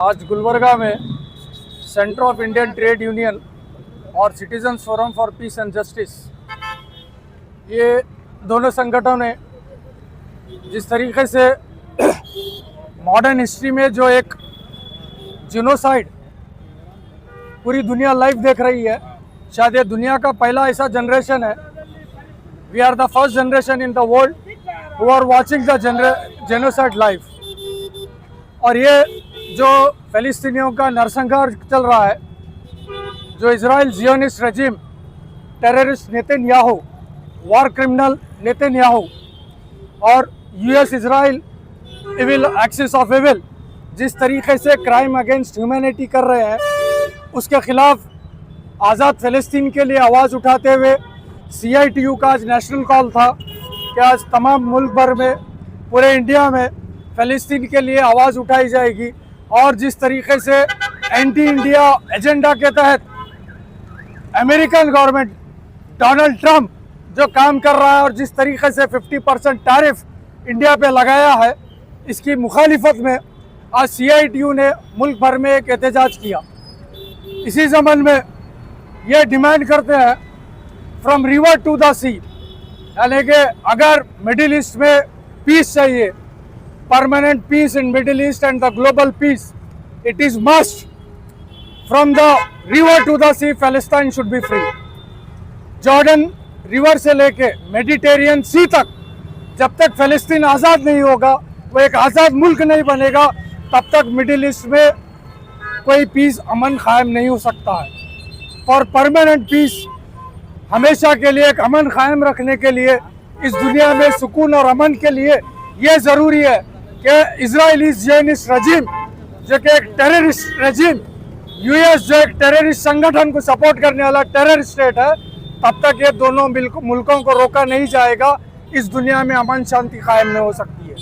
आज गुलबर्गा में centre of Indian trade union और citizens forum for peace and justice, ये दोनों संगठनों ने जिस तरीके से मॉडर्न हिस्ट्री में जो एक जिनोसाइड पूरी दुनिया लाइव देख रही है, शायद ये दुनिया का पहला ऐसा जनरेशन है। We are the first generation in the world who are watching the genocide live. और ये जो फ़लस्तीनियों का नरसंहार चल रहा है, जो Israel Zionist regime, terrorist Netanyahu, war criminal Netanyahu और US Israel evil axis of evil जिस तरीके से क्राइम अगेंस्ट ह्यूमैनिटी कर रहे हैं, उसके खिलाफ आज़ाद फ़लस्तीन के लिए आवाज़ उठाते हुए CITU का आज नेशनल कॉल था कि आज तमाम मुल्क भर में, पूरे इंडिया में फ़लस्तीन के लिए आवाज़ उठाई जाएगी। और जिस तरीके से एंटी इंडिया एजेंडा के तहत अमेरिकन गवर्नमेंट, डोनाल्ड ट्रंप जो काम कर रहा है और जिस तरीके से 50% टैरिफ इंडिया पे लगाया है, इसकी मुखालिफत में आज CITU ने मुल्क भर में एक एहतजाज किया। इसी ज़मन में ये डिमांड करते हैं from river to the sea, यानी कि अगर मिडिल ईस्ट में पीस चाहिए, permanent peace in Middle East and the global peace, it is must from the river to the sea फ़लस्तीन should be free. Jordan river से लेके Mediterranean सी तक जब तक फ़लस्तीन आज़ाद नहीं होगा, वो एक आज़ाद मुल्क नहीं बनेगा, तब तक मिडिल ईस्ट में कोई पीस, अमन कायम नहीं हो सकता है। फॉर परमानेंट पीस, हमेशा के लिए एक अमन कायम रखने के लिए, इस दुनिया में सुकून और अमन के लिए ये ज़रूरी है कि इजरायली ज़ियोनिस्ट रजीम जो कि एक टेररिस्ट रजीम, US जो एक टेररिस्ट संगठन को सपोर्ट करने वाला टेररिस्ट स्टेट है, तब तक ये दोनों मुल्कों को रोका नहीं जाएगा। इस दुनिया में अमन शांति कायम नहीं हो सकती है।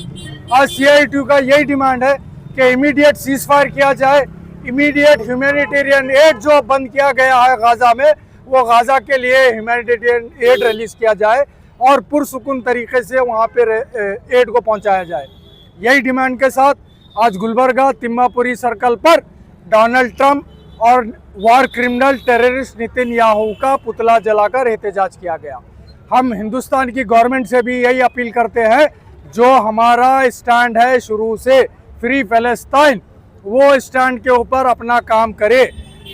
आज CITU का यही डिमांड है कि इमीडिएट सीज फायर किया जाए, इमीडिएट ह्यूमैनिटेरियन एड जो बंद किया गया है गाज़ा में, वो गाज़ा के लिए ह्यूमैनिटेरियन एड रिलीज़ किया जाए और पुरसुकून तरीके से वहाँ पे एड को पहुँचाया जाए। यही डिमांड के साथ आज गुलबर्गा तिम्मापुरी सर्कल पर डोनाल्ड ट्रंप और वॉर क्रिमिनल टेररिस्ट नेतन्याहू का पुतला जलाकर एहतजाज किया गया। हम हिंदुस्तान की गवर्नमेंट से भी यही अपील करते हैं, जो हमारा स्टैंड है शुरू से फ्री फ़लस्तीन, वो स्टैंड के ऊपर अपना काम करे।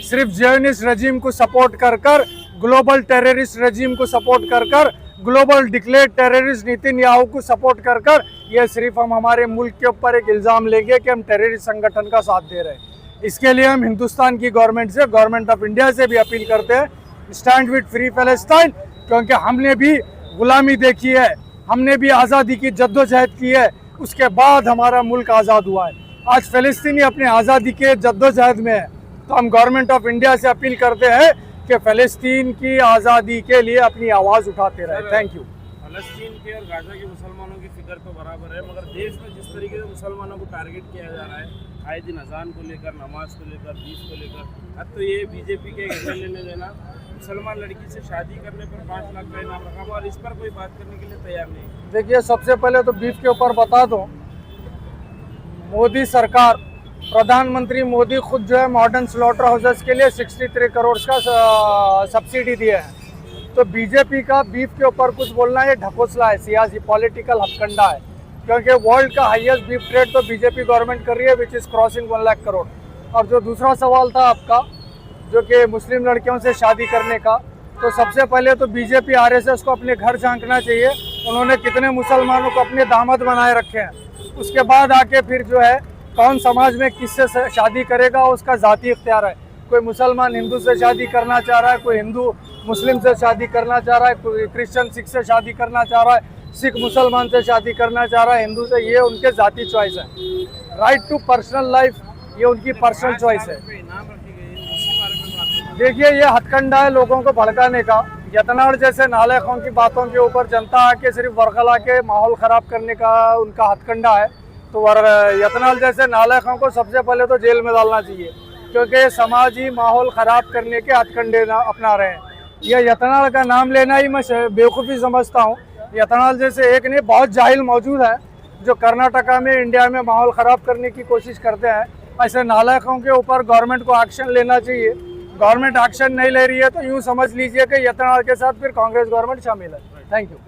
सिर्फ ज़ियोनिस्ट रजीम को सपोर्ट कर कर, ग्लोबल टेररिस्ट रजीम को सपोर्ट कर कर, ग्लोबल डिक्लेयर्ड टेररिस्ट नेतन्याहू को सपोर्ट कर कर, ये सिर्फ हम हमारे मुल्क के ऊपर एक इल्ज़ाम लेंगे कि हम टेररिस्ट संगठन का साथ दे रहे हैं। इसके लिए हम हिंदुस्तान की गवर्नमेंट से, गवर्नमेंट ऑफ इंडिया से भी अपील करते हैं, स्टैंड विद फ्री फ़लस्तीन, क्योंकि हमने भी गुलामी देखी है, हमने भी आज़ादी की जद्दोजहद की है, उसके बाद हमारा मुल्क आज़ाद हुआ है। आज फ़लस्तीनी अपने आज़ादी के जद्दोजहद में है, तो हम गवर्नमेंट ऑफ इंडिया से अपील करते हैं कि फ़लस्तीन की आज़ादी के लिए अपनी आवाज़ उठाते रहे। Thank you. फ़लस्तीन के और गाज़ा के मुसलमानों की फिक्र तो बराबर है, मगर देश में जिस तरीके से मुसलमानों को टारगेट किया जा रहा है, आए दिन अजान को लेकर, नमाज को लेकर, बीस को लेकर, अब तो ये BJP के MLA ने देना मुसलमान लड़की से शादी करने पर 5 लाख का इनाम रखा, और इस पर कोई बात करने के लिए तैयार नहीं। देखिए, सबसे पहले तो बीफ के ऊपर बता दो, मोदी सरकार, प्रधानमंत्री मोदी खुद जो है मॉडर्न स्लॉटर हाउसेस के लिए 63 करोड़ का सब्सिडी दिया है। तो BJP का बीफ के ऊपर कुछ बोलना ये ढकोसला है, सियासी पॉलिटिकल हथकंडा है, क्योंकि वर्ल्ड का हाईएस्ट बीफ ट्रेड तो BJP गवर्नमेंट कर रही है, which is crossing 1 lakh crore. और जो दूसरा सवाल था आपका, जो कि मुस्लिम लड़कियों से शादी करने का, तो सबसे पहले तो BJP RSS को अपने घर झांकना चाहिए, उन्होंने कितने मुसलमानों को अपने दामाद बनाए रखे हैं। उसके बाद आके फिर जो है कौन समाज में किससे शादी करेगा, उसका ज़ाती इख्तियार है। कोई मुसलमान हिंदू से शादी करना चाह रहा है, कोई हिंदू मुस्लिम से शादी करना चाह रहा है, कोई क्रिश्चियन सिख से शादी करना चाह रहा है, सिख मुसलमान से शादी करना चाह रहा है, हिंदू से, ये उनके ज़ाती चॉइस है। राइट टू पर्सनल लाइफ, ये उनकी पर्सनल चॉइस है। देखिए, ये हथकंडा है लोगों को भड़काने का। यतनाड़ जैसे नालायकों की बातों के ऊपर जनता आके सिर्फ वर्गला के माहौल ख़राब करने का उनका हथकंडा है। तो यतनाड़ जैसे नालायकों को सबसे पहले तो जेल में डालना चाहिए, क्योंकि ये समाजी माहौल ख़राब करने के हथकंडे अपना रहे हैं। यह यतनाड़ का नाम लेना ही मैं बेवकूफ़ी समझता हूँ। यतनाड़ जैसे एक नहीं, बहुत जाहिल मौजूद है जो कर्नाटका में, इंडिया में माहौल ख़राब करने की कोशिश करते हैं। ऐसे नालायकों के ऊपर गवर्नमेंट को एक्शन लेना चाहिए। गवर्नमेंट एक्शन नहीं ले रही है तो यूँ समझ लीजिए कि यत्नाल के साथ फिर कांग्रेस गवर्नमेंट शामिल है। Thank you.